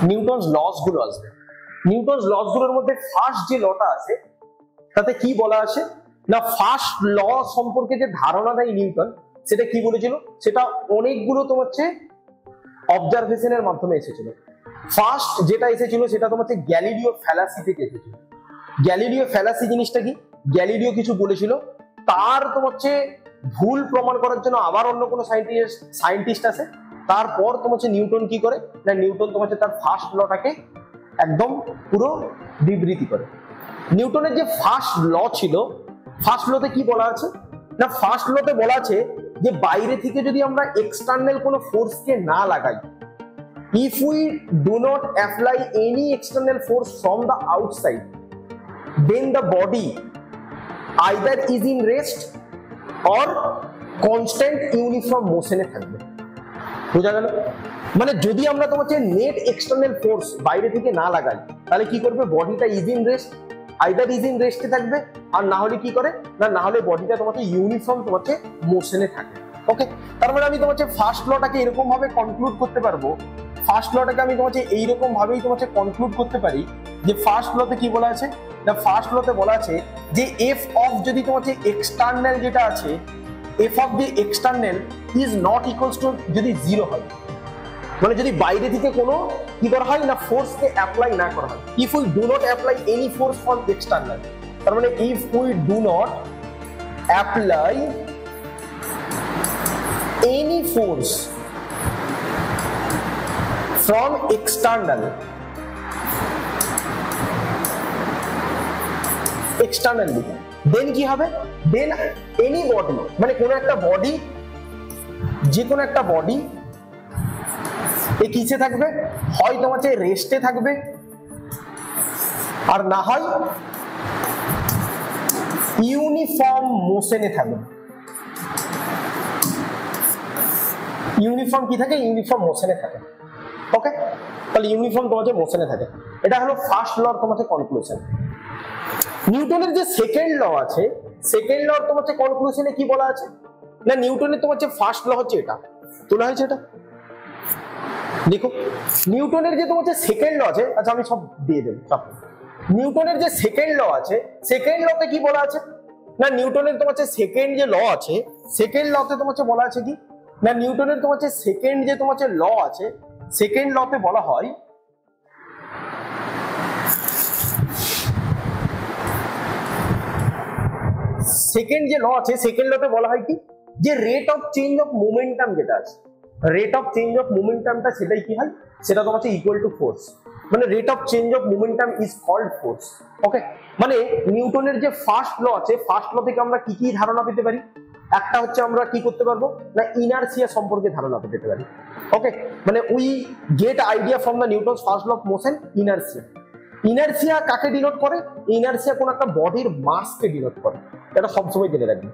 Newton's loss গুলো আসবে। Newton's loss গুলোর মধ্যে ফার্স্ট যে লটা আছে তাতে কি বলা আছে না, ফার্স্ট ল সম্পর্কে যে ধারণা দেয় নিউটন, সেটা কি বলেছিল, সেটা অনেকগুলো তো হচ্ছে অবজারভেশনের মাধ্যমে এসেছিল। ফার্স্ট যেটা এসেছিল সেটা তোমার হচ্ছে গ্যালিলিও ফ্যালাসি থেকে এসেছিল। গ্যালিলিও ফ্যালাসি জিনিসটা কি, গ্যালিলিও কিছু বলেছিল, তার তোমার হচ্ছে ভুল প্রমাণ করার জন্য আবার অন্য কোনো সায়েন্টিস্ট আছে, তারপর তোমার হচ্ছে নিউটন কি করে না, নিউটন তোমার হচ্ছে তার ফার্স্ট লটাকে একদম পুরো বিবৃতি করে। নিউটনের যে ফার্স্ট ল ছিল, ফার্স্ট লতে কি বলা আছে না, ফার্স্ট লতে বলা আছে যে বাইরে থেকে যদি আমরা এক্সটার্নাল কোনো ফোর্সকে না লাগাই, if we do not apply any external force from the outside, then the body either is in rest or constant uniform motion এ থাকবে। বোঝা গেল? মানে যদি আমরা তোমার হচ্ছে নেট এক্সটার্নাল ফোর্স বাইরে থেকে না লাগাই, তাহলে কি করবে, বডিটা is in rest, either is in রেস্টে থাকবে, আর না হলে কি করে না হলে বডিটা তোমাকে ইউনিফর্ম তোমাকে মোশনে থাকে। ওকে, তার মানে আমি তোমাকে ফার্স্ট লটাকে এরকম ভাবে কনক্লুড করতে পারবো, ফার্স্ট লটাকে আমি তোমাকে এইরকম ভাবেই তোমাকে কনক্লুড করতে পারি যে ফার্স্ট লতে কি বলা আছে না, ফার্স্ট লতে বলা আছে যে এফ অফ যদি তোমাকে এক্সটার্নাল যেটা আছে, F of the external is not equals to যদি জিরো হয়, মানে যদি বাইরে থেকে কোনো কি করা হয় না ফোর্সকে অ্যাপ্লাই না করা হয়, if we do not apply any force from external, তার মানে if we do not apply any force from external, externally, then কি হবে, দেন এনি বডি, মানে কোনো একটা বডি, যে কোনো একটা বডি এ কিসে থাকবে, হয় তোমার হচ্ছে রেস্টে থাকবে, আর না হয় ইউনিফর্ম মোশনে থাকবে। ইউনিফর্ম কি থাকে, ইউনিফর্ম মোশনে থাকে। ওকে, তাহলে ইউনিফর্ম তোমার মোশনে থাকে, এটা হলো ফার্স্ট ল তোমার কনক্লুশন। নিউটনের যে সেকেন্ড ল আছে, সেকেন্ড ল তোমার কনক্লুশনে কি বলা আছে না, নিউটনের তোমার ফার্স্ট ল হচ্ছে এটা, তোলা হয়েছে এটা দেখো। নিউটনের যে তোমার সেকেন্ড ল আছে, আচ্ছা আমি সব দিয়ে দেব, নিউটনের যে সেকেন্ড ল আছে, সেকেন্ড লতে কি বলা আছে না, নিউটনের তোমার সেকেন্ড যে ল আছে, সেকেন্ড লতে তোমার বলা আছে কি না, নিউটনের তোমার সেকেন্ড যে তোমার ল আছে, সেকেন্ড লতে বলা হয় সেকেন্ড যে ল আছে, সেকেন্ড লতে বলা হয় কি যে rate of change of momentum যেটা আছে, রেট অফ চেঞ্জ অফ মোমেন্টামটা সেটাই কি হয়, সেটা তোমার ইকুয়াল টু ফোর্স, মানে rate of change of momentum is called force. Okay, মানে নিউটনের যে ফার্স্ট ল আছে, ফার্স্ট ল থেকে আমরা কি কি ধারণা পেতে পারি, একটা হচ্ছে আমরা কি করতে পারবো না, ইনারশিয়া সম্পর্কে ধারণা পেতে পারি। ওকে, মানে we get idea from the Newton's first law of motion, inertia. Inertia কাকে ডিনোট করে, ইনারশিয়া কোন একটা বডির মাসকে ডিনোট করে, এটা সবসময় জেনে রাখবে।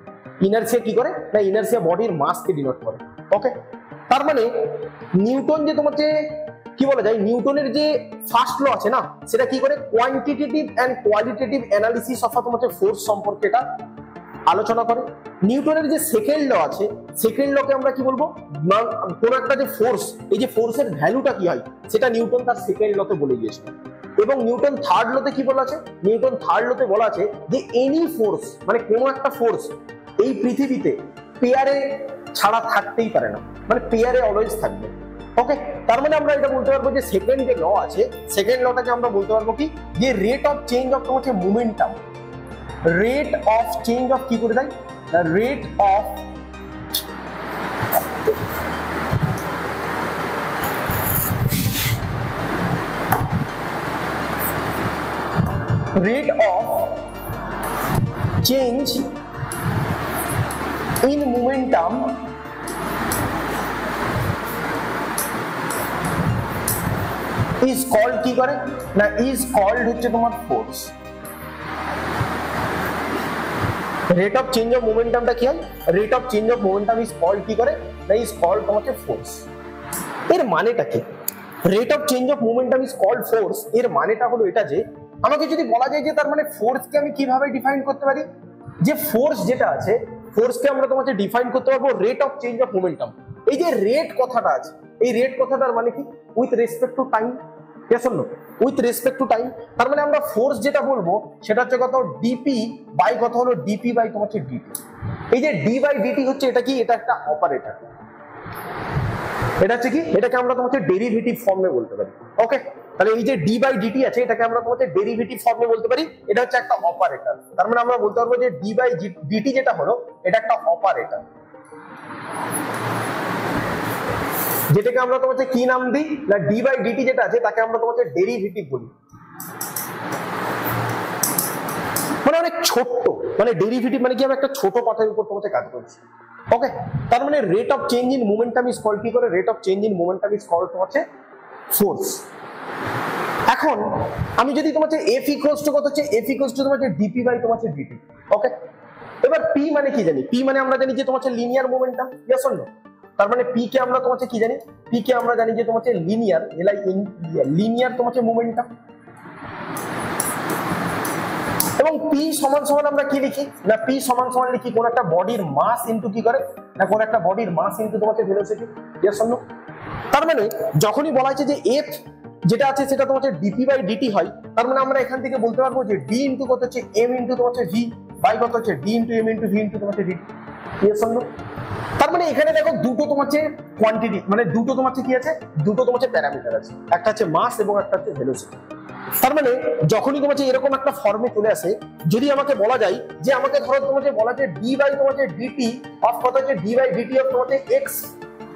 ইনারশিয়া কি করে না, ইনারশিয়া বডির মাসকে ডিনোট করে। ওকে, তার মানে নিউটন যে তোমার কি বলা যায়, নিউটনের যে ফার্স্ট ল আছে না, সেটা কি করে quantitative and qualitative analysis of তোমার ফোর্স সম্পর্কে এটা আলোচনা করে। নিউটনের যে সেকেন্ড ল আছে, সেকেন্ড লকে আমরা কি বলবো, কোন একটা যে ফোর্স, এই যে ফোর্সের ভ্যালুটা কি হয় সেটা নিউটন তার সেকেন্ড লতে বলে গিয়েছে। এবং নিউটন থার্ড লতে কি বলা আছে, নিউটন থার্ড লতে বলা আছে যে এনি ফোর্স, মানে কোনো একটা ফোর্স এই পৃথিবীতে পেয়ারে ছাড়া থাকতেই পারে না, মানে পেয়ারে অলওয়েজ থাকবে। ওকে, তার মানে আমরা এটা বলতে পারবো যে সেকেন্ড যে ল আছে, সেকেন্ড লটাকে আমরা বলতে পারবো কি যে রেট অফ চেঞ্জ অফ তোমার momentum, rate of change of কি করে দেয়, rate of change in momentum is called কি করে না, ইজ কল্ড হচ্ছে তোমার force. Rate of change of মোমেন্টামটা কি হয়, rate of change of momentum is called কি করে না, ইজ কল্ড তোমাকে ফোর্স। এর মানেটা কি, rate of change of momentum is called force, এর মানেটা হলো এটা যে আমাকে যদি বলা যায় যে তার মানে ফোর্সকে আমি কিভাবে ডিফাইন করতে পারি, যে ফোর্স যেটা আছে, ফোর্সকে আমরা তোমাকে ডিফাইন করতে পারবো rate of change of momentum. এই যে রেট কথাটা আছে, এই রেট কথাটার মানে কি, with respect to time, yes or no, with respect to time. তার মানে আমরা ফোর্স যেটা বলবো সেটা হচ্ছে কত, ডিপি বাই কত হলো, ডিপি বাই তোমার হচ্ছে ডিটি। এই যে ডি বাই ডিটি হচ্ছে এটা কি, এটা একটা অপারেটর, এটা হচ্ছে কি, এটাকে আমরা তোমাকে ডেরিভেটিভ ফর্মে বলতে পারি। ওকে, তাহলে এই যে ডি বাই ডিটি আছে এটাকে আমরা তোমাকে ডেরিভেটিভ ফর্মে বলতে পারি, এটা হচ্ছে একটা অপারেটর। তার মানে আমরা বলতে পারবো যে ডি বাই ডিটি যেটা হলো এটা একটা অপারেটর, যেটাকে আমরা তোমাকে কি নাম দিই না, ডি বাই ডিটি যেটা আছে তাকে আমরা তোমাকে ডেরিভেটিভ বলি। মানে অনেক ছোট্ট, মানে ডেরিভেটিভ মানে কি, আমি একটা ছোট পাথের উপর তোমাকে কাজ করছি। ওকে, তার মানে rate of change in momentum is called কি করে, rate of change in momentum is called হচ্ছে ফোর্স। এখন আমি যদি তোমাকে এফ ইকুয়ালস টু কত হচ্ছে, এফ ইকুয়ালস টু তোমাকে ডিপি বাই তোমাকে ডিটি। ওকে, এবার পি মানে কি জানি, পি মানে আমরা জানি যে তোমাকে linear momentum, yes or no. তার মানে পি কে আমরা তোমাকে কি জানি, পি কে আমরা জানি যে তোমাকে লিনিয়ার, লিনিয়ার তোমাকে মোমেন্টাম। এবং পি সমান সমান আমরা কি লিখি না, পি সমান সমান লিখি কোন একটা বডির মাস ইনটু কি করে না, কোন একটা বডির মাস ইনটু তোমাকে ভেলোসিটি, ইয়েস অর নো। তার মানে যখনই বলা হয়েছে যে এফ যেটা আছে সেটা তোমার ডিপি বাই ডিটি হয়, তার মানে আমরা এখান থেকে বলতে পারবো যে ডি ইনটু কত হচ্ছে এম ইনটু তোমার হচ্ছে ভি বাই কত হচ্ছে D into M into V into তোমার হচ্ছে ডিটি, ইয়েস অর নো। তার মানে এখানে দেখো দুটো তোমার হচ্ছে কোয়ান্টিটি, মানে দুটো তোমার হচ্ছে কি আছে, দুটো তোমার হচ্ছে প্যারামিটার আছে, একটা হচ্ছে মাস এবং একটা হচ্ছে ভেলোসিটি। তার মানে যখনই তোমার এরকম একটা ফর্মে চলে আসে, যদি আমাকে বলা যায় যে আমাকে ধরো তোমাকে বলা যায় ডি বাই তোমার ডিটি অফ কত হচ্ছে ডি বাই ডিটি অফ তোমার এক্স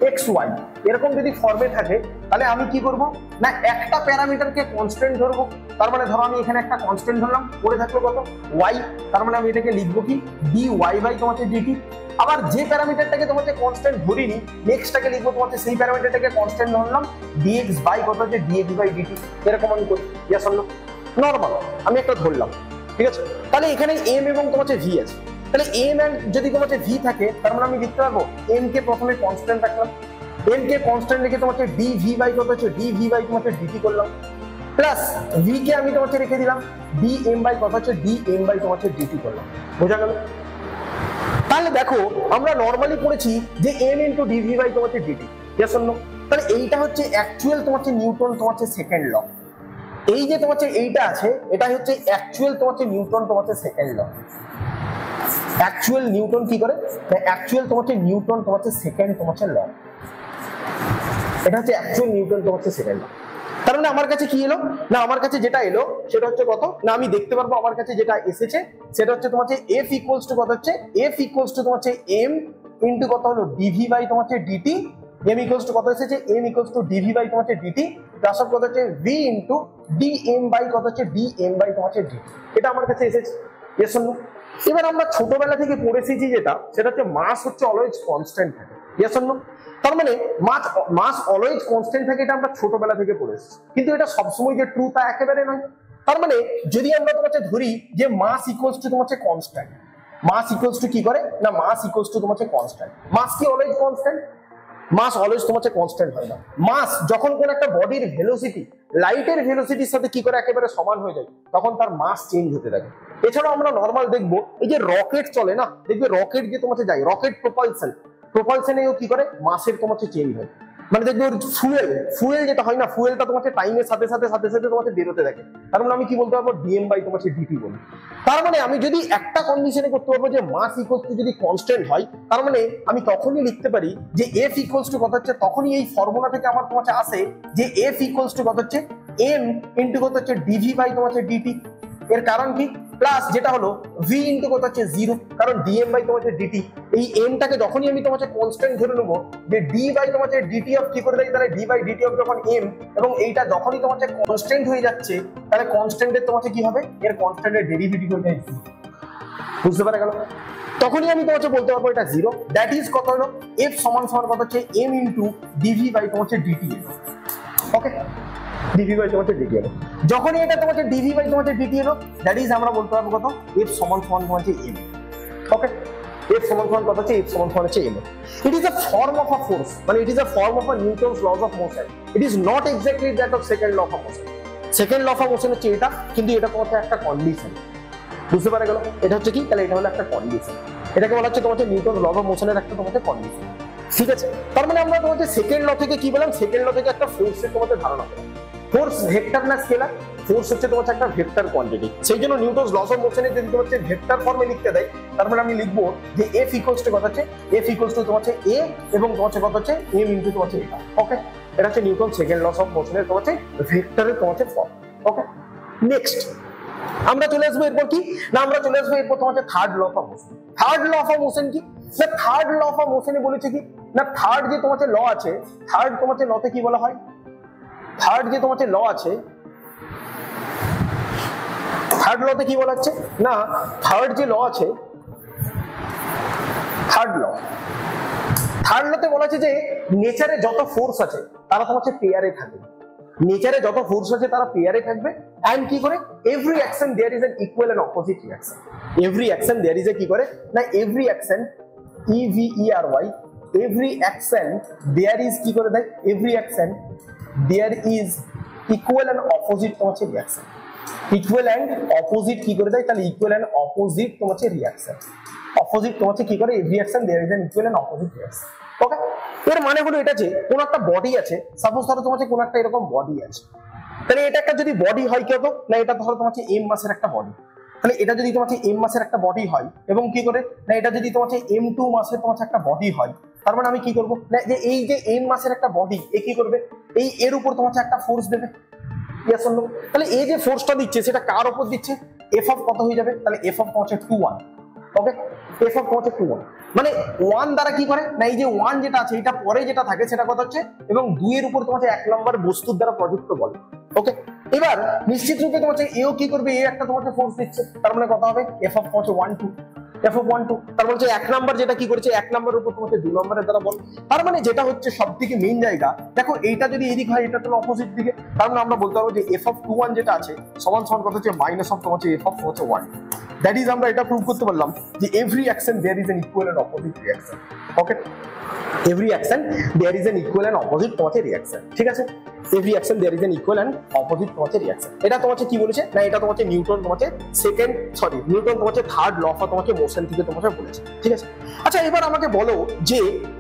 এক্স ওয়াই, এরকম যদি ফর্মে থাকে তাহলে আমি কি করব না, একটা প্যারামিটারকে কনস্ট্যান্ট ধরবো। তার মানে ধরো আমি এখানে একটা কনস্ট্যান্ট ধরলাম, পড়ে থাকলো কত ওয়াই, তার মানে আমি এটাকে লিখবো কি ডি ওয়াই বাই তোমার ডিটি। আবার যে প্যারামিটারটাকে তোমাকে কনস্ট্যান্ট ধরিনি, নেক্সটটাকে লিখবো তোমাকে সেই প্যারামিটারটাকে কনস্ট্যান্ট ধরলাম ডিএক্স বাই কত হচ্ছে ডিএক্স বাই ডিটি, এরকম আমি করি, ইয়েস অর নো। নরমাল আমি একটা ধরলাম, ঠিক আছে। তাহলে এখানে এম এবং তোমার ভি আছে, তাহলে এম এন্ড যদি তোমার ভি থাকে তার মানে আমি লিখতে পারবো এম কে প্রথমে কনস্ট্যান্ট রাখলাম, এম কে কনস্ট্যান্ট রেখে তোমাকে ডি ভি বাই কত হচ্ছে ডি ভি বাই তোমাকে ডিটি করলাম, প্লাস ভি কে আমি তোমাকে রেখে দিলাম ডি এম বাই কত হচ্ছে ডি এম বাই তোমাকে ডিটি করলাম, বোঝা গেল। তাহলে দেখো আমরা নরমালি পড়েছি যে এম ইনটু ডিভি বাই তোমার হচ্ছে ডিটি, ইয়েস অর নো। তাহলে এইটা হচ্ছে অ্যাকচুয়াল তোমার হচ্ছে নিউটন তোমার হচ্ছে সেকেন্ড ল। এই যে তোমার হচ্ছে এইটা আছে এটা হচ্ছে অ্যাকচুয়াল তোমার হচ্ছে নিউটন তোমার হচ্ছে সেকেন্ড ল। অ্যাকচুয়াল নিউটন কি করে, অ্যাকচুয়াল তোমার হচ্ছে নিউটন তোমার হচ্ছে সেকেন্ড তোমার হচ্ছে ল, এটা হচ্ছে অ্যাকচুয়াল নিউটন তোমার হচ্ছে সেকেন্ড ল। তার মানে আমার কাছে কি এলো না, আমার কাছে যেটা এলো সেটা হচ্ছে কত না, আমি দেখতে পারবো আমার কাছে যেটা এসেছে সেটা হচ্ছে তোমার হচ্ছে এফ ইকুয়ালস টু কত হচ্ছে, এফ ইকুয়ালস টু তোমার হচ্ছে এম ইনটু কত হলো ডিভি বাই তোমার হচ্ছে ডিটি, এম ইকুয়ালস টু কত এসেছে M equals to DV by তোমার হচ্ছে ডিটি প্লাস অফ কত হচ্ছে V into D M by কত হচ্ছে ডি এম বাই তোমার হচ্ছে ডিটি, এটা আমার কাছে এসেছে, ইয়েস অর নো। এবার আমরা ছোটবেলা থেকে পড়ে এসেছি যেটা সেটা হচ্ছে মাস হচ্ছে অলওয়েজ কনস্ট্যান্ট থাকে, ইয়েস অর নো। তার মানে মাস অলওয়েজ কনস্ট্যান্ট থাকে, এটা আমরা ছোটবেলা থেকে পড়ে এসেছি, কিন্তু এটা সবসময় যে ট্রু তা একেবারে নয়। তার মানে যদি আমরা তোমাকে ধরি যে মাস ইকুয়ালস টু তোমার হচ্ছে কনস্ট্যান্ট, মাস ইকুয়ালস টু কি করে না, মাস ইকুয়ালস টু তোমার হচ্ছে কনস্ট্যান্ট, মাস কি অলওয়েজ কনস্ট্যান্ট, মাস অলওয়েজ তোমার হচ্ছে কনস্ট্যান্ট হয় না। মাস যখন কোন একটা বডির ভেলোসিটি লাইটের ভেলোসিটির সাথে কি করে একেবারে সমান হয়ে যায় তখন তার মাস চেঞ্জ হতে থাকে। এছাড়াও আমরা নর্মাল দেখবো এই যে রকেট চলে না, দেখবে রকেট যে তোমার যায় রকেট প্রপালশনেও কি করে মাসের তোমার চেঞ্জ হয়, মানে দেখবে ওর ফুয়েল যেটা হয় না, ফুয়েলটা তোমার টাইমের সাথে সাথে তোমাকে বেরোতে থাকে, তার মানে আমি কি বলতে পারবো ডিএম বাই তোমার ডিটি বলি। তার মানে আমি যদি একটা কন্ডিশনে করতে পারবো যে মাস ইকুয়ালস টু যদি কনস্ট্যান্ট হয়, তার মানে আমি তখনই লিখতে পারি যে এফ ইকুয়ালস টু কত হচ্ছে, তখনই এই ফর্মুলা থেকে আমার তোমার আসে যে এফ ইকুয়ালস টু কত হচ্ছে এম ইনটু কত হচ্ছে ডিভি বাই তোমার ডিটি। এর কারণ কি, প্লাস যেটা হলো ভি ইনটু কত হচ্ছে জিরো, কারণ ডিএম বাই তোমার ডিটি, এই এমটাকে যখনই আমি তোমার কনস্ট্যান্ট ধরে নেবো যে ডি বাই তোমার ডিটি অফ কি করে দেয়, তাহলে ডি বাই ডিটি অফ যখন এম, এবং এইটা যখনই তোমার কনস্ট্যান্ট হয়ে যাচ্ছে তাহলে কনস্ট্যান্টের তোমার কি হবে, এর কনস্ট্যান্টের ডেরিভেটিভ হয়ে যায়, বুঝতে পারা গেল। তখনই আমি তোমাকে বলতে পারবো এটা জিরো, দ্যাট ইজ কত হলো এফ সমান সমান কত হচ্ছে এম ইনটু ডিভি বাই তোমার ডিটি। ওকে, ডিভি বাই তোমার ডিটি এলো, যখনই এটা তোমার ডিভি বাই তোমার ডিটি এলো দ্যাট ইজ আমরা বলতে পারবো কত এফ সমান সমান তোমার এম। ওকে, এফ সমান সমান কত হচ্ছে এফ সমান সমান হচ্ছে M. It is a form of a force, মানে it is a form of a Newton's laws of motion, it is not exactly that of second law of motion. Second law of motion হচ্ছে এটা, কিন্তু এটা তোমার একটা condition, বুঝতে পারা গেল। এটা হচ্ছে কি, তাহলে এটা হলো একটা কন্ডিশন, এটাকে বলা হচ্ছে তোমার নিউটন ল অফ মোশনের একটা তোমাদের কন্ডিশন, ঠিক আছে। তার মানে আমরা তোমাদের সেকেন্ড ল থেকে কি বললাম, সেকেন্ড ল থেকে একটা ফোর্সের তোমাদের ধারণা পেলাম। ফোর্স ভেক্টর না স্কেলার? ফোর্স হচ্ছে তোমার একটা ভেক্টর কোয়ান্টিটি, সেই জন্য নিউটনস লস অফ মোশনে যদি তোমার ভেক্টর ফর্মে লিখতে দেয়, তারপরে আমি লিখবো যে এফ ইকুয়ালস টু কত হচ্ছে, এফ ইকুয়ালস টু তোমার হচ্ছে এ এবং তোমার কত হচ্ছে এম ইনটু তোমার হচ্ছে এটা। ওকে, এটা হচ্ছে নিউটন সেকেন্ড লস অফ মোশনের তোমার হচ্ছে ভেক্টরের তোমার হচ্ছে ফর্ম। ওকে, নেক্সট আমরা চলে আসবো এরপর কি না, আমরা চলে আসবো এরপর তোমার third law of motion. Third law of motion কি না, থার্ড ল অফ মোশনে বলেছে কি না, থার্ড যে তোমার ল আছে, থার্ড তোমার লতে কি বলা হয়, থার্ড যে তোমার ল আছে, থার্ড লতে কি বলা হচ্ছে না, থার্ড যে ল আছে, থার্ড লতে বলা আছে যে নেচারে যত ফোর্স আছে তারা তোমার পেয়ারে থাকবে, নেচারে যত ফোর্স আছে তারা পেয়ারে থাকবে। এন্ড কি করে, every action there is an equal and opposite reaction. Every action there is a কি করে না, every action EVERY, every action there is কি করে দেয়, every action there is equal and opposite তোমার রিঅ্যাকশন। ইকুয়াল এন্ড অপোজিট কি করে দেয়, তাহলে ইকুয়াল এন্ড অপোজিট তোমার রিঅ্যাকশন। অপোজিট তোমার কি করে, every action there is an equal and opposite reaction. Okay, এর মানে হলো এটা যে কোন একটা বডি আছে, সাপোজ ধরো তোমার কোন একটা এরকম বডি আছে, তাহলে এটা একটা যদি বডি হয় কত না, এটা ধরো তোমার এম মাসের একটা বডি, তাহলে এটা যদি তোমার এম মাসের একটা বডি হয় এবং কি করে না, এটা যদি তোমার M2 মাসের তোমার একটা বডি হয়, তার মানে আমি কি করবো না, যে এই যে এম মাসের একটা বডি এ কি করবে, এই এর উপর তোমার একটা ফোর্স দেবে। তাহলে এই যে ফোর্সটা দিচ্ছে সেটা কার উপর দিচ্ছে, এফ অফ কত হয়ে যাবে, তাহলে এফ অফ তোমার 2:1। ওকে, এফ অফ তোমার 2:1 মানে 1 দ্বারা কি করে না, এই যে 1 যেটা আছে এটা পরে যেটা থাকে সেটা কত হচ্ছে, এবং 2 এর উপর তোমার 1 নম্বর বস্তুর দ্বারা প্রযুক্ত বল। ওকে, এবার নিশ্চিত রূপে তোমার এও কি করবে, এ একটা তোমাকে ফোর্স দিচ্ছে, তার মানে কত হবে এফ অফ তোমার 1:2, এফ অফ 1:2, তার মানে 1 নাম্বার যেটা কি করেছে 1 নাম্বারের উপর তোমার 2 নম্বরের দ্বারা বল। তার মানে যেটা হচ্ছে সবথেকে মেইন জায়গা, দেখো এইটা যদি এদিক হয় এটা তো অপোজিট দিকে, তার মানে আমরা বলতে পারবো যে এফ অফ 2:1 যেটা আছে সমান সমান কত হচ্ছে মাইনাস অফ তোমার এফ অফ 1। দ্যাট ইজ আমরা এটা প্রুভ করতে পারলাম যে every action there is an equal and opposite reaction. Okay, every action there is an equal and opposite তোমার রিঅ্যাকশন। ঠিক আছে, every action there is an equal and opposite তোমার reaction. এটা তোমার কি বলেছে না, এটা তোমার নিউটন তোমার নিউটন তোমার থার্ড ল অফ তোমার মোশন থেকে তোমার বলেছে। ঠিক আছে, আচ্ছা এবার আমাকে বলো যে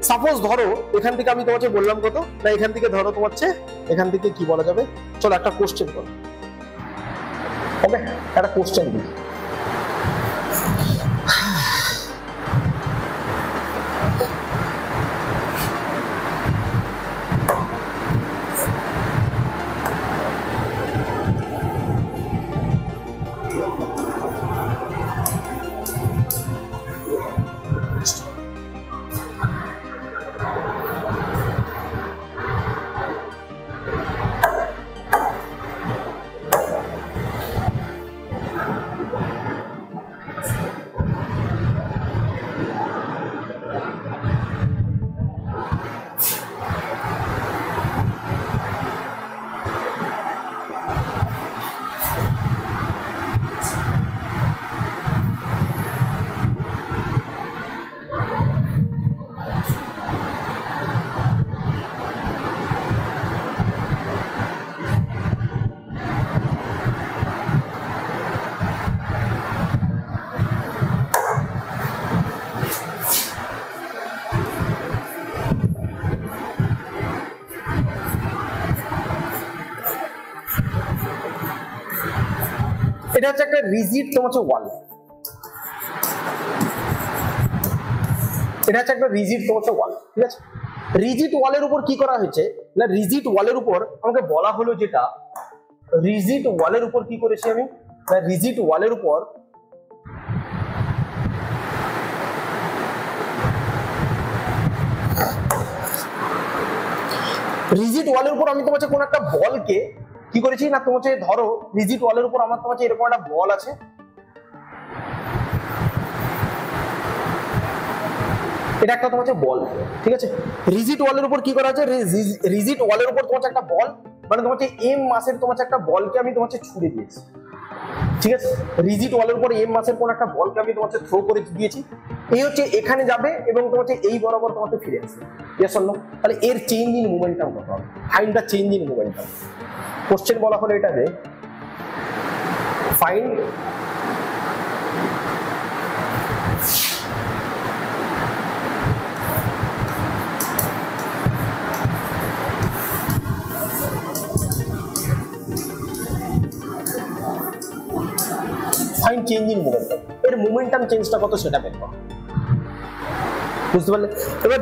সাপোজ ধরো এখান থেকে আমি তোমাকে বললাম কত না, এখান থেকে ধরো তোমার এখান থেকে কি বলা যাবে, চলো একটা কোশ্চেন করো। ওকে, একটা কোশ্চেন দিই, এটা হচ্ছে একটা রিজিড তোমার ওয়াল, এটা হচ্ছে একটা রিজিড তোমার ওয়াল। ঠিক আছে, রিজিড ওয়ালের উপর কি করা হয়েছে না, রিজিড ওয়ালের উপর আমাকে বলা হলো যেটা রিজিড ওয়ালের উপর কি করেছি আমি না, রিজিড ওয়ালের উপর আমি তোমার কোন একটা বলকে কি করেছি না, তোমার ধরো রিজিড ওয়ালের উপর আমার তোমার এরকম একটা বল আছে, এটা একটা তোমার বল। ঠিক আছে, রিজিড ওয়ালের উপর কি করা আছে, রিজিড ওয়ালের উপর তোমার একটা বল, মানে তোমার এম মাসের তোমার একটা বলকে আমি তোমার ছুড়ে দিয়েছি। ঠিক আছে, রিজিড ওয়ালের উপর এম মাসের কোন একটা বলকে আমি তোমার থ্রো করে দিয়েছি, এই হচ্ছে এখানে যাবে এবং তোমার এই বরাবর তোমাকে ফিরে আসবে। Yes or no? তাহলে এর চেঞ্জ ইন মোমেন্টাম কত হবে, find the change in momentum. Question বলা হলো এটা যে find find change in momentum, এর মোমেন্টাম চেঞ্জটা কত সেটা বের করো। বুঝতে পারলে? এবার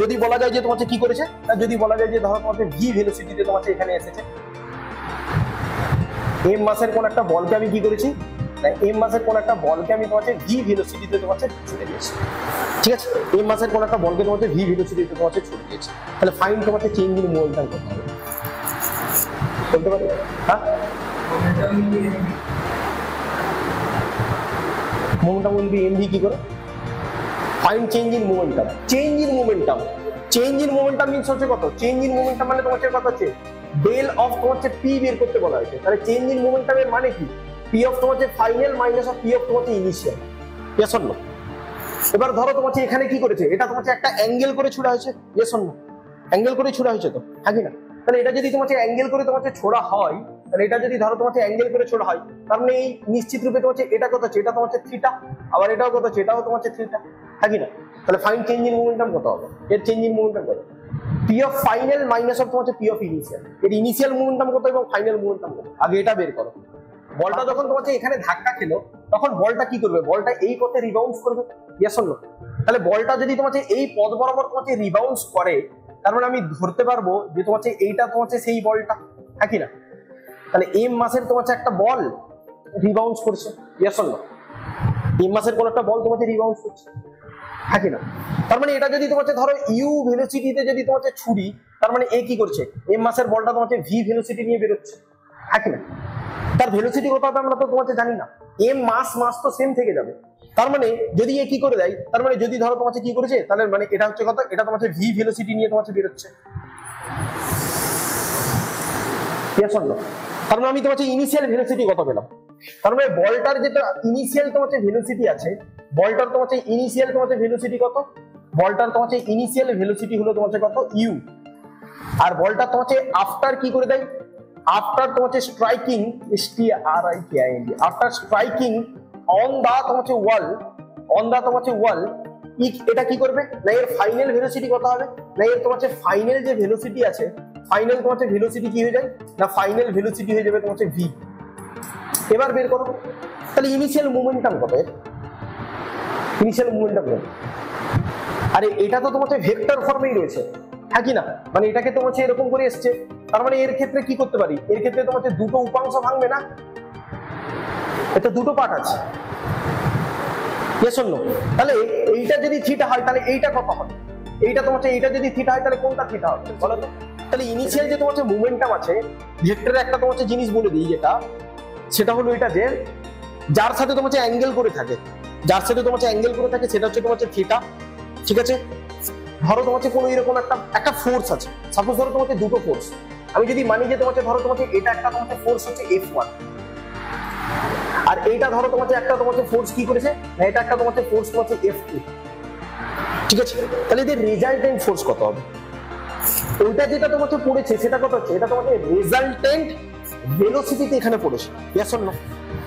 যদি বলা যায় যে তোমাকে কি করেছে, যদি বলা যায় যে ধরো তোমাকে ভি ভেলোসিটিতে তোমাকে এখানে এসেছে, এম মাসের কোন একটা বলকে আমি কি করেছি, এম মাসের কোন একটা বলকে আমি তোমাকে ভি ভেলোসিটিতে তোমাকে ছুটে দিয়েছি, ঠিক আছে? এম মাসের কোন একটা বলকে তোমাকে ভি ভেলোসিটিতে তোমাকে ছুটে দিয়েছি, তাহলে ফাইন্ড তোমাকে চেঞ্জ ইন মোমেন্টাম করতে হবে, বলতে পারবে? হ্যাঁ, মোমেন্টাম উইল বি এমভি কি করে? Find change in momentum. Change in momentum, change in momentum means হচ্ছে কত? চেঞ্জ ইন মোমেন্টাম মানে তোমাকে কত হচ্ছে ডেল অফ তোমাকে পি বের করতে বলা হয়েছে। তাহলে চেঞ্জ ইন মোমেন্টামের মানে কি? পি অফ তোমাকে final minus of P of তোমাকে ইনিশিয়াল। Yes or no? এবার ধরো তোমাকে এখানে কি করেছে, এটা তোমাকে একটা অ্যাঙ্গেল করে ছোড়া হয়েছে, ইয়েস অর নো? অ্যাঙ্গেল করে ছোড়া হয়েছে তো, হ্যাঁ কি না? তাহলে এটা যদি তোমাকে অ্যাঙ্গেল করে তোমাকে ছোড়া হয়, তাহলে এটা যদি ধরো তোমাকে অ্যাঙ্গেল করে ছোড়া হয়, তার মানে এই নিশ্চিত রূপে তোমাকে এটা কত হচ্ছে, এটা তোমাকে থিটা, আবার এটাও কত হচ্ছে, এটাও তোমাকে থিটা, হ্যাঁ কি না? তাহলে ফাইন্ড চেঞ্জ ইন মোমেন্টাম কত হবে? এর চেঞ্জ ইন মোমেন্টাম কত? P of final minus of তোমাকে পি অফ ইনিশিয়াল। এর ইনিশিয়াল মোমেন্টাম কত এবং ফাইনাল মোমেন্টাম কত, আগে এটা বের করো। বলটা যখন তোমাকে এখানে ধাক্কা খেলো, তখন বলটা কি করবে? বলটা এই পথে রিবাউন্স করবে, ইয়েস অর নো? তাহলে বলটা যদি তোমাকে এই পথ বরাবর তোমাকে রিবাউন্স করে, তার মানে আমি ধরতে পারবো যে তোমাকে এইটা তোমাকে সেই বলটা, হ্যাঁ কি না? তাহলে এম মাসের তোমাকে একটা বল রিবাউন্স করছে, ইয়েস অর নো? এম মাসের কোন একটা বল তোমাকে রিবাউন্স করছে, হ্যাঁ কি না? তার মানে এটা যদি তোমাকে ধরো ইউ ভেলোসিটিতে যদি তোমাকে ছুরি, তার মানে এ কি করছে, এম মাসের বলটা তোমাকে ভি ভেলোসিটি নিয়ে বেরোচ্ছে, হ্যাঁ কি না? তার ভেলোসিটি কত হবে আমরা তো তোমাকে জানি না, এম মাস মাস তো সেম থেকে যাবে। তার মানে যদি এ কি করে দেয়, তার মানে যদি ধরো তোমাকে কি করেছে, তাহলে মানে এটা হচ্ছে কত, এটা তোমাকে ভি ভেলোসিটি নিয়ে তোমাকে বেরোচ্ছে, ইয়েস অর নো? তার মানে আমি তোমাকে ইনিশিয়াল ভেলোসিটি কত পেলাম? তার মানে বলটার যেটা ইনিশিয়াল তোমাকে ভেলোসিটি আছে, বলটার তোমাকে ইনিশিয়াল তোমাকে ভেলোসিটি কত? বলটার তোমাকে ইনিশিয়াল ভেলোসিটি হলো তোমাকে কত, ইউ। আর বলটা তোমাকে আফটার কি করে দেয়, আফটার তোমাকে striking, STRIKING, after striking on the তোমাকে ওয়াল, অন দা তোমাকে ওয়াল, এটা কি করবে না, এর ফাইনাল ভেলোসিটি কত হবে না, এর তোমাকে ফাইনাল যে ভেলোসিটি আছে, ফাইনাল তোমাকে ভেলোসিটি কি হয়ে যায় না, ফাইনাল ভেলোসিটি হয়ে যাবে তোমাকে ভি। এবার বের করো তাহলে ইনিশিয়াল মোমেন্টাম কত, ইনিশিয়াল মোমেন্টাম কত? আরে এটা তো তোমাকে ভেক্টর ফর্মেই রয়েছে, হ্যাঁ কি না? মানে এটাকে তোমাকে এরকম করে এসছে, তার মানে এর ক্ষেত্রে কি করতে পারি, এর ক্ষেত্রে তোমাকে দুটো উপাংশ ভাঙবে না, এটা দুটো পার্ট আছে, ইয়েস অর নো? তাহলে এইটা যদি থিটা হয় তাহলে এইটা কত হবে, এইটা তোমাকে, এইটা যদি থিটা হয় তাহলে কোনটা থিটা হবে বলো তো? তাহলে ইনিশিয়াল যে তোমাকে মোমেন্টাম আছে, ভেক্টরের একটা তোমাকে জিনিস বলে দিই যেটা, সেটা হলো এটা যে যার সাথে তোমাকে অ্যাঙ্গেল করে থাকে, যার সাথে তোমাকে অ্যাঙ্গেল করে থাকে সেটা হচ্ছে তোমাকে থিটা, ঠিক আছে? ধরো তোমাকে কোনো এরকম একটা ফোর্স আছে, সাপোজ ধরো তোমাকে দুটো ফোর্স, আমি যদি মানি যে তোমাকে ধরো তোমাকে এটা একটা তোমাকে ফোর্স হচ্ছে F1, আর এইটা ধরো তোমাকে একটা তোমাকে ফোর্স কি করেছে না, এটা একটা তোমাকে ফোর্স তোমাকে F2, ঠিক আছে? তাহলে এদের রেজাল্টেন্ট ফোর্স কত হবে? ওইটা যেটা তোমাকে পড়েছে সেটা কত হচ্ছে, এটা তোমাকে রেজাল্টেন্ট ভেলোসিটিতে এখানে পড়েছে, ইয়েস অর নো?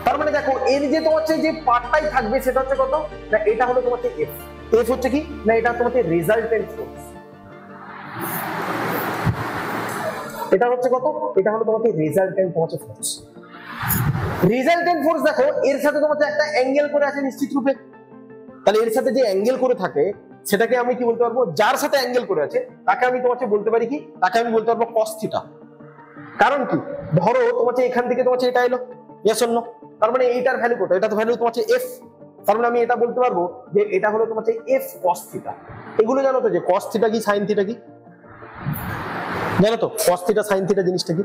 তার মানে দেখো এর যে তোমাকে যে পার্টটাই থাকবে সেটা হচ্ছে কত না, এটা হলো তোমাকে F, F হচ্ছে কি না, এটা তোমাকে রেজাল্টেন্ট ফোর্স, এটা হচ্ছে কত, এটা হলো তোমাকে রেজাল্টেন্ট তোমাকে ফোর্স। রেজাল্টেন্ট ফোর্স দেখো এর সাথে তোমাকে একটা অ্যাঙ্গেল করে আছে নিশ্চিত রূপে, তাহলে এর সাথে যে অ্যাঙ্গেল করে থাকে সেটাকে আমি কি বলতে পারবো, যার সাথে অ্যাঙ্গেল করে আছে তাকে আমি তোমাকে বলতে পারি কি, তাকে আমি বলতে পারবো cos থিটা। কারণ কি, ধরো তোমাকে এখান থেকে তোমাকে এটা এলো, ইয়েস অর নো? তার মানে এইটার ভ্যালু কত, এটা তো ভ্যালু তোমাকে F, তার মানে আমি এটা বলতে পারবো যে এটা হলো তোমাকে F cos থিটা। এগুলো জানো তো যে cos থিটা কি sin থিটা কি, জানো তো cos থিটা sin থিটা জিনিসটা কি?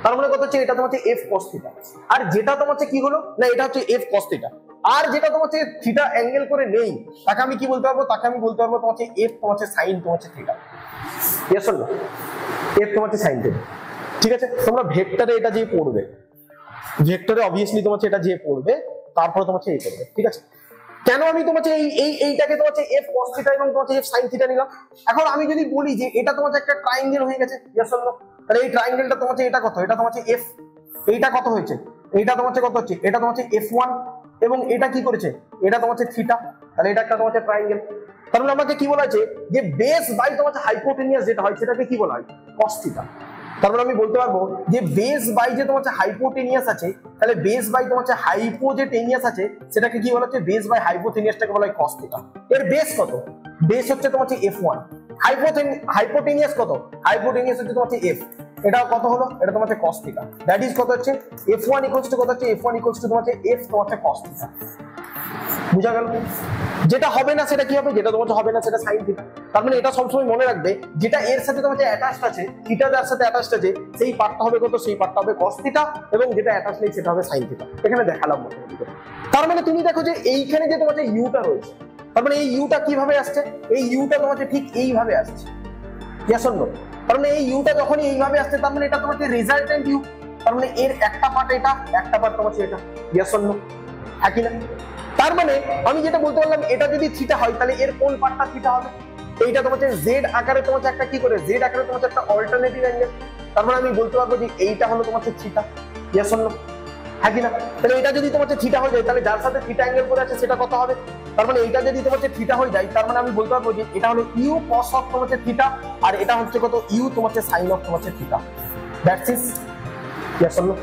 তার মানে কত হচ্ছে এটা তোমাকে F cos থিটা, আর যেটা তোমাকে কি হলো না এটা হচ্ছে F cos থিটা, আর যেটা তোমাকে থিটা অ্যাঙ্গেল করে নেই তাকে আমি কি বলতে পারবো, তাকে আমি বলতে পারবো তোমাকে F তোমাকে sin তোমাকে theta, yes or no? F তোমাকে sin থিটা, ঠিক আছে? তোমরা ভেক্টরে এটা যে পড়বে, ভেক্টরে অবভিয়াসলি তোমাকে এটা যে পড়বে, তারপরে তোমাকে এই করবে, ঠিক আছে? কেন আমি তোমাকে এইটাকে তোমাকে F cos থিটা এবং তোমাকে F sin থিটা নিলাম? এখন আমি যদি বলি যে এটা তোমাকে একটা ট্রায়াঙ্গেল হয়ে গেছে, ইয়েস অর নো? তাহলে এই ট্রায়াঙ্গেলটা তোমাকে এটা কত, এটা তোমাকে F, এইটা কত হয়েছে, এইটা তোমাকে কত হচ্ছে, এটা তোমাকে F1, এবং এটা কি করেছে, এটা তোমাকে থিটা, তাহলে এটা একটা তোমাকে ট্রায়াঙ্গেল। তার মানে আমাকে কি বলা আছে যে বেস বাই তোমাকে হাইপোটেনিয়াস যেটা হয় সেটাকে কি বলা হয়, cos থিটা। তার মানে আমি বলতে পারবো যে বেস বাই যে তোমাকে হাইপোটেনিয়াস আছে তাহলে বেস বাই তোমার হচ্ছে হাইপো যে টেনিয়াস আছে সেটাকে কি বলা হচ্ছে বেস বাই হাইপোটেনিয়াসটাকে বলা হয় cos থিটা। এর বেস কত? বেস হচ্ছে তোমার হচ্ছে f1। হাইপোটেনিয়াস কত? হাইপোটেনিয়াস হচ্ছে তোমার হচ্ছে f। এটা কত হলো? এটা তোমার হচ্ছে cos থিটা। দ্যাট ইজ কত হচ্ছে f1 ইকুয়ালস টু কত হচ্ছে f1 ইকুয়ালস টু তোমার হচ্ছে f তোমার হচ্ছে cos থিটা। বুঝা গেল? যেটা হবে না সেটা কি হবে? যেটা তোমার হবে না সেটা sin থিটা। তার মানে এটা সবসময় মনে রাখবে যেটা এর সাথে তোমার যে অ্যাটাচড আছে, থিটা যার সাথে অ্যাটাচড আছে সেই পার্টটা হবে কত? সেই পার্টটা হবে cos থিটা এবং যেটা অ্যাটাচড নেই সেটা হবে sin থিটা। এখানে দেখালাম মোটামুটি। তার মানে তুমি দেখো যে এইখানে যে তোমার যে ইউটা রয়েছে, তার মানে এই ইউটা কিভাবে আসছে? এই ইউটা তোমার ঠিক এইভাবে আসছে। Yes or no? তার মানে এই ইউটা যখনই এইভাবে আসছে তার মানে এটা তোমার রেজাল্টেন্ট ইউ। তার মানে এর একটা পার্ট এটা, একটা পার্ট তোমার এটা। Yes or no? একই না? তার মানে আমি যেটা বলতে পারলাম এটা যদি থিটা হয় তাহলে এর কোন পার্টটা থিটা হবে? এইটা তোমার জেড আকারে তোমার একটা কি করে জেড আকারে তোমার একটা অল্টারনেটিভ অ্যাঙ্গেল। তার মানে আমি বলতে পারবো যে এইটা হলো তোমার থিটা। Yes or no? একই না? তাহলে এটা যদি তোমার থিটা হয়ে যায় তাহলে যার সাথে থিটা অ্যাঙ্গেল করে আছে সেটা কত হবে? তার মানে এইটা যদি তোমার থিটা হয়ে যায় তার মানে আমি বলতে পারবো যে এটা হলো ইউ cos অফ তোমার থিটা আর এটা হচ্ছে কত ইউ তোমার sin অফ তোমার theta. That's is. Yes or no?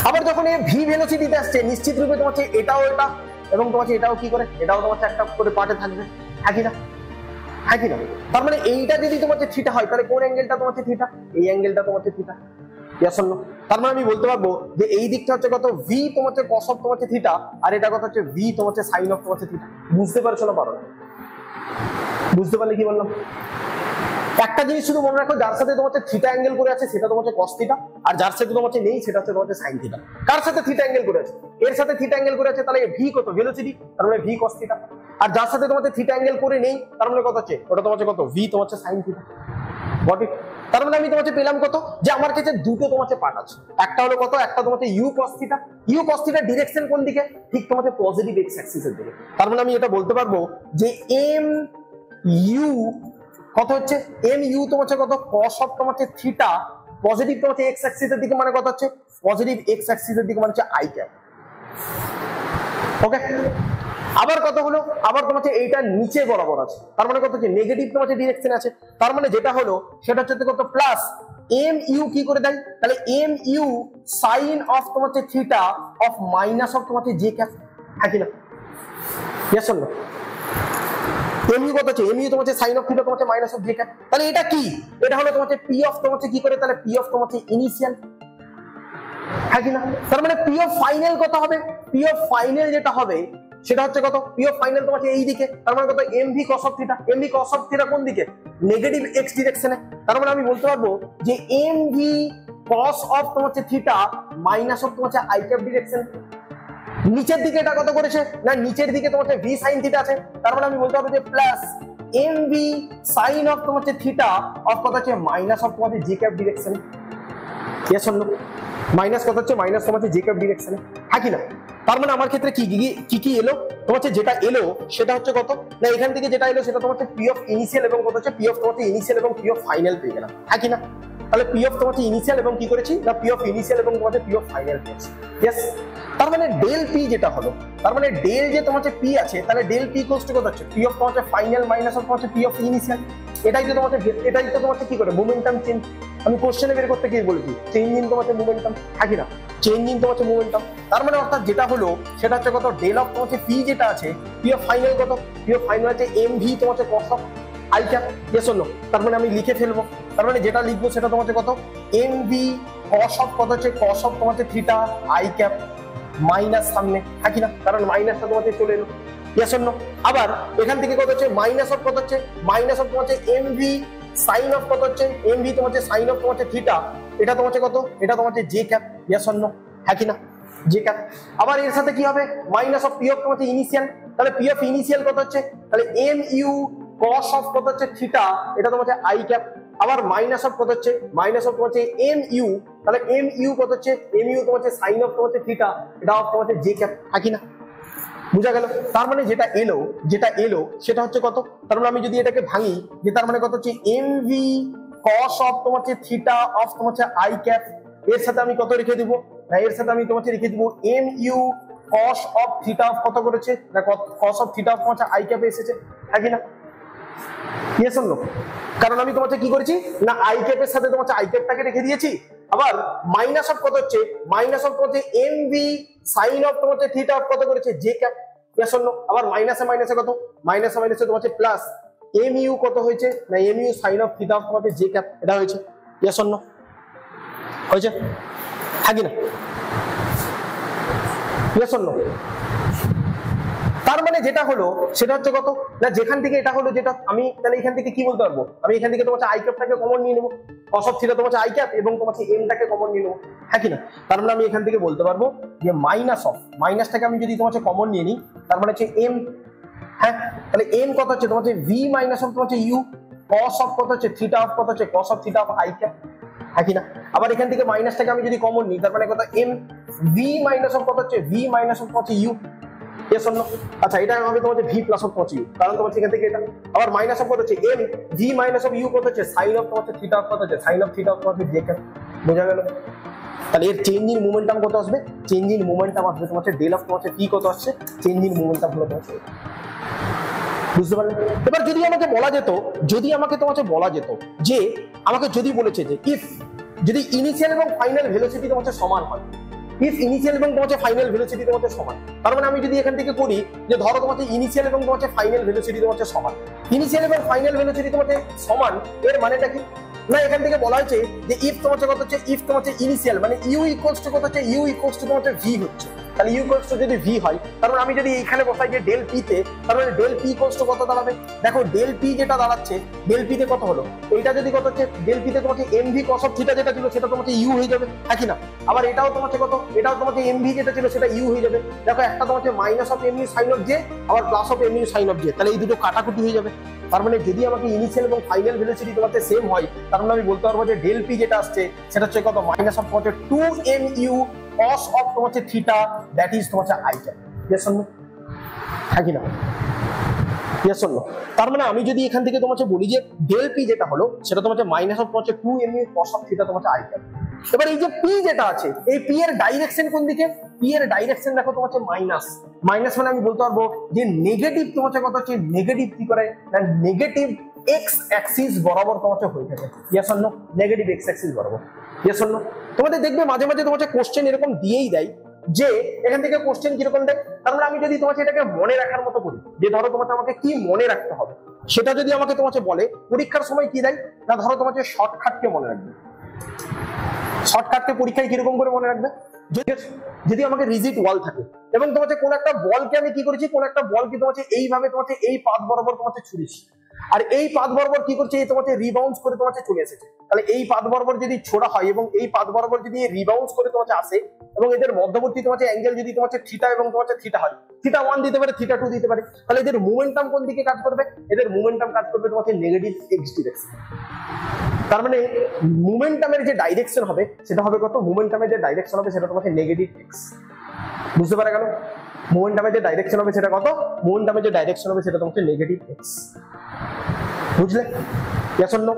আবার যখন এই ভি ভেলোসিটিতে আসছে নিশ্চিত রূপে তোমার এটাও এটা এবং তোমার এটাও কি করে এটাও তোমার একটা করে পার্টে থাকবে। একই না? একই না? তার মানে এইটা যদি তোমার থিটা হয় তাহলে কোন অ্যাঙ্গেলটা তোমার থিটা? এই অ্যাঙ্গেলটা তোমার থিটা। Yes or no? তার মানে আমি বলতে পারবো যে এই দিকটা হচ্ছে কত ভি তোমার cos অফ তোমার থিটা আর এটা কত হচ্ছে ভি তোমার sin অফ তোমার থিটা। বুঝতে পারছো না? পারো না? বুঝতে পারলে কি বললাম? একটা জিনিস শুধু মনে রাখো যার সাথে তোমার থিটা অ্যাঙ্গেল করে আছে সেটা তোমার cos থিটা আর যার সাথে তোমার নেই সেটা হচ্ছে তোমার sin থিটা। কার সাথে থিটা অ্যাঙ্গেল করে আছে? এর সাথে থিটা অ্যাঙ্গেল করে আছে তাহলে ভি কত? ভেলোসিটি। তার মানে ভি cos থিটা। আর যার সাথে তোমার থিটা অ্যাঙ্গেল করে নেই তার মানে কত হচ্ছে ওটা তোমার কত ভি তোমার sin থিটা। Got it? তার মানে আমি তোমাকে পেলাম কত যে আমার কাছে দুটো তোমাকে পার্ট আছে। একটা হলো কত? একটা তোমাকে U cos theta. U cos থিটার ডিরেকশন কোন দিকে? ঠিক তোমাকে পজিটিভ এক্স অ্যাক্সিসের দিকে। তার মানে আমি এটা বলতে পারবো যে এম ইউ কত হচ্ছে এম ইউ তোমার কত cos অফ তোমার থিটা পজিটিভ তোমার এক্স অ্যাক্সিসের দিকে মানে কত হচ্ছে পজিটিভ এক্স অ্যাক্সিসের দিকে মানে হচ্ছে আই ক্যাপ। ওকে? আবার কত হলো আবার তোমার এইটা নিচে বরাবর আছে তার মানে কত হচ্ছে নেগেটিভ তোমার ডিরেকশন আছে। তার মানে যেটা হলো সেটা হচ্ছে কত প্লাস এম ইউ কি করে দেয় তাহলে এম ইউ সাইন অফ তোমার থিটা অফ মাইনাস অফ তোমার জে ক্যাপ। হ্যাঁ কি না? Yes or no? M U কত হচ্ছে এম ইউ তোমার সাইন অফ থিটা তোমার মাইনাস অফ জে ক্যাপ। তাহলে এটা কি? এটা হলো তোমার পি অফ তোমার কি করে তাহলে পি অফ তোমার ইনিশিয়াল। হ্যাঁ কি না? তার মানে পি অফ ফাইনাল কত হবে? পি অফ ফাইনাল যেটা হবে সেটা হচ্ছে কত পি অফ ফাইনাল তোমার এই দিকে। তার মানে কত M V cos of theta. M V cos of theta কোন দিকে? নেগেটিভ এক্স ডিরেকশনে। তার মানে আমি বলতে পারবো যে এম ভি cos অফ তোমার থিটা মাইনাস অফ তোমার আই ক্যাপ ডিরেকশন। নিচের দিকে এটা কত করেছে না নিচের দিকে তোমার ভি সাইন থিটা আছে। তার মানে আমি বলতে পারবো যে plus M V sine of তোমার থিটা অফ কত হচ্ছে মাইনাস অফ তোমার G cap direction. Yes or no? Minus কত হচ্ছে মাইনাস তোমার জে ক্যাপ ডিরেকশনে। হ্যাঁ কি না? তার মানে আমার ক্ষেত্রে কি কি এলো তোমার যেটা এলো সেটা হচ্ছে কত না এখান থেকে যেটা এলো সেটা তোমার পি অফ ইনিশিয়াল এবং কত হচ্ছে পি অফ তোমার ইনিশিয়াল এবং পি অফ ফাইনাল পেয়ে গেলাম। হ্যাঁ কি না? তাহলে পি অফ তোমার ইনিশিয়াল এবং কি করেছি না পি অফ ইনিশিয়াল এবং তোমার পি অফ ফাইনাল পেয়েছি। ইয়েস? তার মানে ডেল পি যেটা হলো তার মানে ডেল যে তোমার পি আছে তাহলে ডেল পি ইকুয়ালস টু কত হচ্ছে পি অফ তোমার ফাইনাল মাইনাস অফ তোমার পি অফ ইনিশিয়াল। এটাই তো তোমার কি করে মোমেন্টাম চেঞ্জ। আমি কোশ্চেনে বের করতে গিয়ে বলেছি চেঞ্জ ইন তোমার মোমেন্টাম। হ্যাঁ কি না? চেঞ্জ ইন তোমার মোমেন্টাম। তার মানে অর্থাৎ যেটা হলো সেটা হচ্ছে কত ডেল অফ তোমার পি যেটা আছে পি অফ ফাইনাল কত পি অফ ফাইনাল হচ্ছে এম ভি তোমার cos of I cap. Yes or no? তার মানে আমি লিখে ফেলবো। তার মানে যেটা লিখবো সেটা তোমার কত এম ভি cos অফ কত হচ্ছে cos অফ তোমার থিটা আই ক্যাপ মাইনাস সামনে। হ্যাঁ কি না? কারণ মাইনাসটা তোমার চলে এলো। Yes or no? আবার এখান থেকে কত হচ্ছে মাইনাস অফ কত হচ্ছে মাইনাস অফ তোমার এম ভি সাইন অফ কত হচ্ছে এম ভি তোমার সাইন অফ তোমার থিটা এটা তোমার কত এটা তোমার J cap. Yes or no? হ্যাঁ কি না? J cap. আবার এর সাথে কি হবে মাইনাস অফ পি অফ তোমার ইনিশিয়াল। তাহলে পি অফ ইনিশিয়াল কত হচ্ছে তাহলে এম ইউ cos অফ কত হচ্ছে থিটা এটা তোমার আই ক্যাপ। আবার মাইনাস অফ কত হচ্ছে মাইনাস অফ তোমার এম ইউ তাহলে এম ইউ কত হচ্ছে এম ইউ তোমার সাইন অফ তোমার থিটা এটা অফ তোমার জে ক্যাপ। হ্যাঁ কি না? বুঝা গেল? তার মানে যেটা এলো সেটা হচ্ছে কত তার মানে আমি যদি এটাকে ভাঙি যে তার মানে কত হচ্ছে এম ভি cos অফ তোমার থিটা অফ তোমার আই ক্যাপ। এর সাথে আমি কত রেখে দিব না এর সাথে আমি তোমাকে রেখে দিব M U cos of theta of কত করেছে না cos অফ থিটা অফ তোমার আই ক্যাপে এসেছে। হ্যাঁ কি না? Yes or no? কারণ আমি তোমাকে কি করেছি না আই ক্যাপের সাথে তোমার আই ক্যাপটাকে রেখে দিয়েছি আবার মাইনাস অফ কত হচ্ছে, মাইনাস অফ হচ্ছে এম ভি সাইন অফ তোমার হচ্ছে থিটা অফ কত করেছে J cap, yes or no. আবার মাইনাসে মাইনাসে কত, মাইনাসে মাইনাসে তোমার হচ্ছে প্লাস এম ইউ কত হয়েছে না M U sine of theta of তোমার হচ্ছে জে ক্যাপ, এটা হয়েছে, ইয়েস অর নো হয়েছে, থাকি না, ইয়েস অর নো। তার মানে যেটা হলো সেটা হচ্ছে কত না, যেখান থেকে এটা হলো যেটা আমি তাহলে এখান থেকে কি বলতে পারবো, আমি এখান থেকে তোমার আই ক্যাপটাকে কমন নিয়ে নেবো, কস অফ থিটা তোমার আই ক্যাপ এবং তোমার এমটাকে কমন নিয়ে নেবো, হ্যাঁ কি না। তার মানে আমি এখান থেকে বলতে পারবো যে মাইনাস অফ, মাইনাসটাকে আমি যদি তোমার কমন নিয়ে নিই তার মানে হচ্ছে এম, হ্যাঁ তাহলে এম কত হচ্ছে তোমার ভি মাইনাস অফ তোমার ইউ, কস অফ কত হচ্ছে থিটা অফ কত হচ্ছে কস of theta of I cap, হ্যাঁ কি না। আবার এখান থেকে মাইনাসটাকে আমি যদি কমন নিই তার মানে কত এম ভি মাইনাস অফ কত হচ্ছে ভি মাইনাস অফ হচ্ছে ইউ, yes or no? আচ্ছা এটা হবে তোমার v plus of cos u, কারণ তোমার এখান থেকে এটা আবার মাইনাস অফ কত হচ্ছে m v minus of u কত হচ্ছে sin অফ তোমার থিটা অফ কত হচ্ছে sin অফ থিটা অফ তোমার j ক্যাপ, বোঝা গেল। তাহলে এর চেঞ্জ ইন মোমেন্টাম কত আসবে, চেঞ্জ ইন মোমেন্টাম আসবে তোমার ডেল অফ তোমার p কত আসছে, চেঞ্জ ইন মোমেন্টাম হলো তোমার, বুঝতে পারলে। এবার যদি আমাকে বলা যেত, যদি আমাকে তোমার বলা যেত যে আমাকে যদি বলেছে যে ইফ যদি ইনিশিয়াল এবং ফাইনাল ভেলোসিটি তোমার সমান হয়, ইফ ইনিশিয়াল এবং তোমার ফাইনাল ভেলোসিটি তোমার সমান, তার মানে আমি যদি এখান থেকে করি যে ধরো তোমার ইনিশিয়াল এবং তোমার ফাইনাল ভেলোসিটি তোমার সমান, ইনিশিয়াল এবং ফাইনাল ভেলোসিটি তোমার সমান, এর মানেটা কি না এখান থেকে বলা হয়েছে যে ইফ তোমার কত হচ্ছে, ইফ তোমার ইনিশিয়াল মানে ইউ ইকুয়ালস টু কত হচ্ছে, ইউ ইকুয়ালস টু তোমার ভি হচ্ছে, তাহলে ইউ ইকুয়ালস টু যদি ভি হয় তার মানে আমি যদি এখানে বসাই যে ডেল পি তে, তার মানে ডেল পি ইকুয়ালস টু কত দাঁড়াবে, দেখো ডেল পি যেটা দাঁড়াচ্ছে, ডেল পি তে কত হলো, এইটা যদি কত হচ্ছে ডেল পি তে তোমার M V cos of theta যেটা ছিল সেটা তোমার ইউ হয়ে যাবে, হ্যাঁ কি না। আবার এটাও তোমার কত, এটাও তোমার এম ভি যেটা ছিল সেটা ইউ হয়ে যাবে, দেখো একটা তোমার minus of M U sine of J আবার plus of M U sine of J, তাহলে এই দুটো কাটাকুটি হয়ে যাবে। তার মানে যদি আমাকে ইনিশিয়াল এবং ফাইনাল ভেলোসিটি তোমাদের সেম হয় তার মানে আমি বলতে পারবো যে ডেল পি যেটা আসছে সেটা হচ্ছে কত মাইনাস অফ তোমার 2 mu cos অফ তোমার থিটা দ্যাট ইজ তোমার I cap, yes or no, হ্যাঁ কি না, ইয়েস অর নো। তার মানে আমি যদি এখান থেকে তোমার বলি যে ডেল পি যেটা হলো সেটা তোমার মাইনাস অফ তোমার 2 mu cos অফ থিটা তোমার আই ক্যাপ। এবার এই যে পি যেটা আছে এই পি এর ডাইরেকশন কোন দিকে, পি এর ডাইরেকশন দেখো তোমার মাইনাস, মাইনাস মানে আমি বলতে পারবো যে নেগেটিভ তোমার কত হচ্ছে, নেগেটিভ কি করে না নেগেটিভ এক্স অ্যাক্সিস বরাবর তোমার হয়ে থাকে, yes or no, negative X axis বরাবর, ইয়েস অর নো। তোমাদের দেখবে মাঝে মাঝে তোমার কোশ্চেন এরকম দিয়েই দেয় যে এখান থেকে কোশ্চেন কিরকম দেয়, তার মানে আমি যদি তোমাকে এটাকে মনে রাখার মতো করি যে ধরো তোমাকে আমাকে কি মনে রাখতে হবে, সেটা যদি আমাকে তোমাকে বলে পরীক্ষার সময় কি দেয় না ধরো তোমাকে শর্টকাটকে মনে রাখবে, শর্টকাটকে পরীক্ষায় কিরকম করে মনে রাখবে, যদি আমাকে রিজিড ওয়াল থাকে এবং তোমাকে কোন একটা বলকে আমি কি করেছি, কোন একটা বলকে তোমাকে এইভাবে তোমাকে এই পাথ বরাবর তোমাকে ছুড়েছি আর এই পাথ বরাবর কি করছে তোমাকে রিবাউন্স করে তোমাকে চলে এসেছে, তাহলে এই পাথ বরাবর যদি ছোড়া হয় এবং এই পাথ বরাবর যদি রিবাউন্স করে তোমাকে আসে এবং এদের মধ্যবর্তী তোমাকে অ্যাঙ্গেল যদি তোমাকে থিটা এবং তোমাকে থিটা হয়, থিটা 1 দিতে পারে থিটা 2 দিতে পারে, তাহলে এদের মোমেন্টাম কোন দিকে কাজ করবে, এদের মোমেন্টাম কাজ করবে তোমাকে নেগেটিভ এক্স ডিরেকশন। তার মানে মোমেন্টামের যে ডাইরেকশন হবে সেটা হবে কত, মোমেন্টামের যে ডাইরেকশন হবে সেটা তোমাকে নেগেটিভ এক্স, বুঝতে পারা গেল। মোমেন্টামের যে ডাইরেকশন হবে সেটা কত, মোমেন্টামের যে ডাইরেকশন হবে সেটা তোমাকে নেগেটিভ এক্স, বুঝলে, ইয়েস অর নো,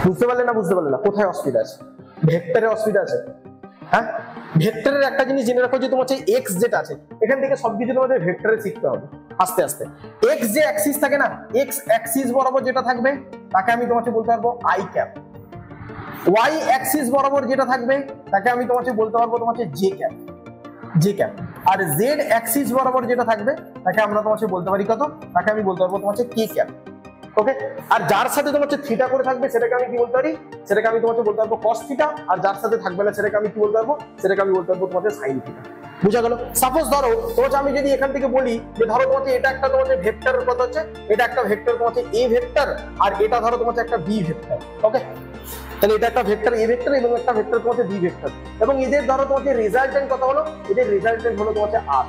বুঝতে পারলে না, বুঝতে পারলে না, কোথায় অসুবিধা আছে, ভেক্টরের অসুবিধা আছে, হ্যাঁ ভেক্টরের একটা জিনিস জেনে রাখো যে তোমার এক্স যেটা আছে এখান থেকে সবকিছু তোমাদের ভেক্টরে শিখতে হবে আস্তে আস্তে। এক্স যে অ্যাক্সিস থাকে না, এক্স অ্যাক্সিস বরাবর যেটা থাকবে তাকে আমি তোমাকে বলতে পারবো আই ক্যাপ, ওয়াই অ্যাক্সিস বরাবর যেটা থাকবে তাকে আমি তোমাকে বলতে পারবো তোমাকে জে ক্যাপ, জে ক্যাপ, আর জেড অ্যাক্সিস বরাবর যেটা থাকবে তাকে আমরা তোমাকে বলতে পারি কত, তাকে আমি বলতে পারবো তোমাকে কে ক্যাপ, ওকে। আর যার সাথে তোমার থিটা করে থাকবে সেটাকে আমি কি বলতে পারি, সেটাকে আমি তোমাকে বলতে পারবো কস থিটা, আর যার সাথে থাকবে না সেটাকে আমি কি বলতে পারবো, সেটাকে আমি বলতে পারবো তোমাদের সাইন থিটা, বুঝা গেল। সাপোজ ধরো তোমাকে আমি যদি এখান থেকে বলি যে ধরো তোমাকে এটা একটা তোমাদের ভেক্টরের কথা হচ্ছে, এটা একটা ভেক্টর তোমাকে এ ভেক্টর আর এটা ধরো তোমাকে একটা বি ভেক্টর, ওকে, তাহলে এটা একটা ভেক্টর এ ভেক্টর এবং একটা ভেক্টর তোমাকে বি ভেক্টর এবং এদের ধরো তোমাকে রেজাল্টেন্ট কত হলো, এদের রেজাল্টেন্ট হলো তোমাকে আর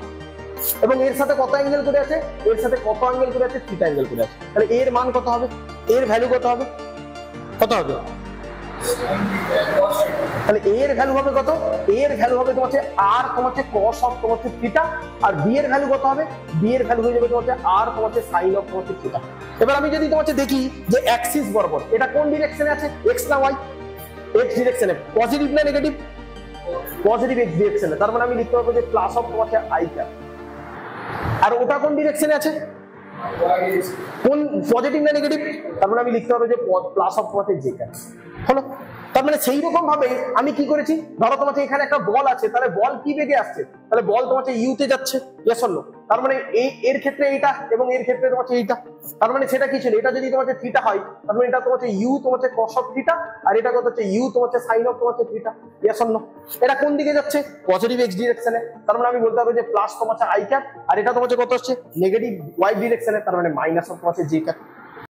এবং এর সাথে কত অ্যাঙ্গেল করে আছে, এর সাথে কত অ্যাঙ্গেল করে আছে, থিটা অ্যাঙ্গেল করে আছে, তাহলে এর মান কত হবে, এর ভ্যালু কত হবে, কত হবে, তাহলে এর ভ্যালু হবে কত, এর ভ্যালু হবে তোমাকে আর তোমাকে cos অফ তোমাকে থিটা, আর বি এর ভ্যালু কত হবে, বি এর ভ্যালু হয়ে যাবে তোমাকে আর তোমাকে সাইন অফ তোমাকে থিটা। এবার আমি যদি তোমাকে দেখি যে অ্যাক্সিস বরাবর এটা কোন ডিরেকশনে আছে, এক্স না ওয়াই, এক্স ডিরেকশনে, পজিটিভ না নেগেটিভ, পজিটিভ এক্স ডিরেকশনে, তার মানে আমি লিখতে পারবো যে প্লাস অফ তোমাকে আই ক্যাপ, আর ওটা কোন ডিরেকশনে আছে, কোন পজিটিভ না নেগেটিভ, তার মানে আমি লিখতে পারবো যে প্লাস অফ তোমাকে জে ক্যাপ, হলো। তার মানে সেই রকম ভাবে আমি কি করেছি, ধরো তোমার এখানে একটা বল আছে, তাহলে বল কি বেগে আসছে, তাহলে বল তোমার ইউতে যাচ্ছে, ইয়েস অর নো? তার মানে এর ক্ষেত্রে এইটা এবং এর ক্ষেত্রে তোমার এইটা, তার মানে সেটা কি ছিল, এটা যদি তোমার থিটা হয় তার মানে এটা তোমার ইউ তোমার কস অফ থিটা, আর এটা কত হচ্ছে ইউ তোমার সাইন অফ তোমার থিটা, ইয়েস অর নো? এটা কোন দিকে যাচ্ছে, পজিটিভ এক্স ডিরেকশনে, তার মানে আমি বলতে হবে যে প্লাস তোমার আই ক্যাপ, আর এটা তোমার কত হচ্ছে নেগেটিভ ওয়াই ডিরেকশনে, তার মানে মাইনাস অফ তোমার জে ক্যাপ।